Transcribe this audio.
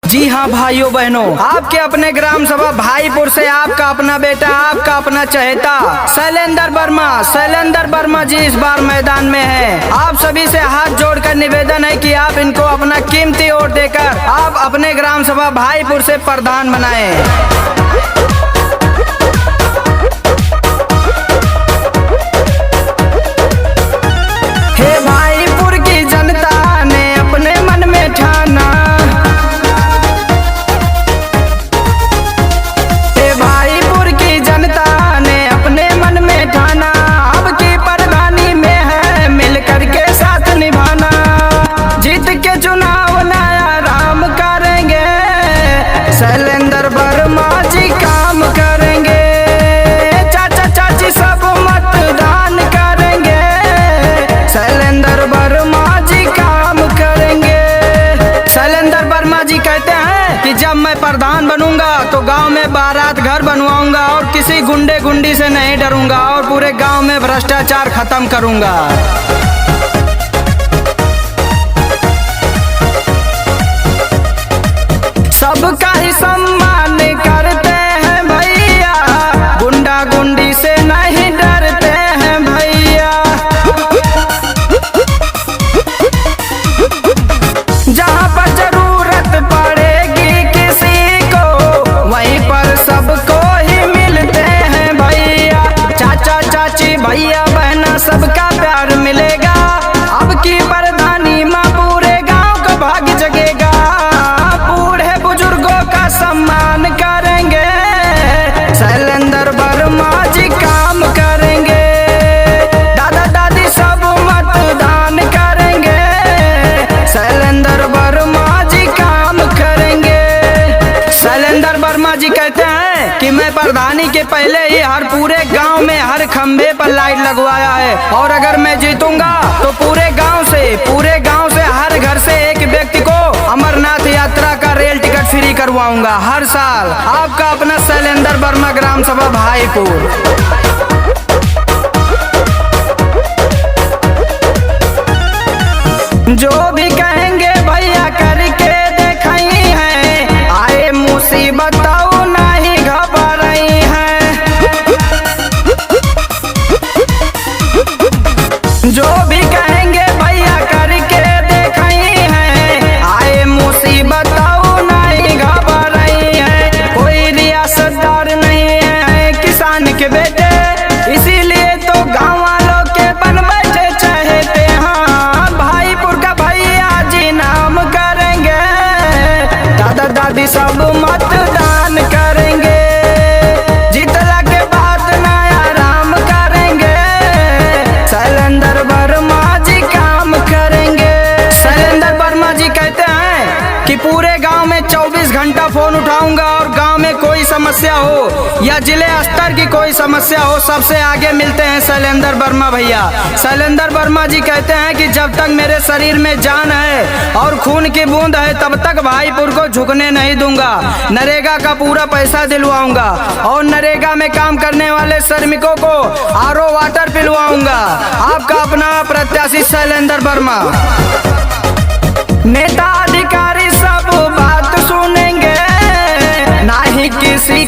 जी हाँ भाइयों बहनों, आपके अपने ग्राम सभा भाईपुर से आपका अपना बेटा, आपका अपना चहेता शैलेंद्र वर्मा जी इस बार मैदान में है। आप सभी से हाथ जोड़कर निवेदन है कि आप इनको अपना कीमती वोट देकर आप अपने ग्राम सभा भाईपुर से प्रधान बनाएं। शैलेंद्र वर्मा जी काम करेंगे, चाचा चाची सब मतदान करेंगे। शैलेंद्र वर्मा जी काम करेंगे। शैलेंद्र वर्मा जी कहते हैं कि जब मैं प्रधान बनूंगा तो गांव में बारात घर बनवाऊंगा और किसी गुंडे गुंडी से नहीं डरूंगा और पूरे गांव में भ्रष्टाचार खत्म करूंगा। सबका ही सम्मान करते हैं भैया, गुंडा गुंडी से नहीं डरते हैं भैया। जहाँ पर जरूरत पड़ेगी किसी को वहीं पर सबको ही मिलते हैं भैया। चाचा चाची भैया बहना सबका प्यार मिलेगा। अब की प्रधानी माँ पूरे गांव को भाग जगेगा। सम्मान करेंगे, शैलेंद्र वर्मा जी काम करेंगे। दादा दादी सब मतदान करेंगे, शैलेंद्र वर्मा जी काम करेंगे। शैलेंद्र वर्मा जी कहते हैं कि मैं प्रधानी के पहले ही हर पूरे गांव में हर खंबे पर लाइट लगवाया है और अगर मैं जीतूंगा तो पूरे गांव से हर घर से एक व्यक्ति को अमरनाथ यात्रा का रेल टिकट फ्री करवाऊंगा हर साल। आपका अपना शैलेंद्र वर्मा ग्राम सभा भाईपुर। जो भी कहेंगे भैया करके दिखाई है, आए मुसीबत नहीं घबराई है। जो भी कहेंगे भैया करके दिखाई है, आए मुसीबत नहीं घबराई है। कोई रियासतदार नहीं है किसान के बेटे, इसीलिए तो गाँव वालों के बन बैठे चाहते हैं। भाईपुर का भैया जी नाम करेंगे, दादा दादी सब मतदान करेंगे। जीतला के बाद नया राम करेंगे, शैलेंद्र वर्मा जी काम करेंगे। शैलेंद्र वर्मा जी कहते हैं कि पूरे गांव में 24 घंटा फोन उठाऊंगा और गांव में कोई समस्या हो या जिले स्तर की कोई समस्या हो सबसे आगे मिलते हैं शैलेंद्र वर्मा भैया। शैलेंद्र वर्मा जी कहते हैं कि जब तक मेरे शरीर में जान है और खून की बूंद है तब तक भाईपुर को झुकने नहीं दूंगा। नरेगा का पूरा पैसा दिलवाऊंगा और नरेगा में काम करने वाले श्रमिकों को आरओ वाटर पिलवाऊंगा। आपका अपना प्रत्याशी शैलेंद्र वर्मा। नेता अधिकारी सब बात सुनेंगे, ना ही किसी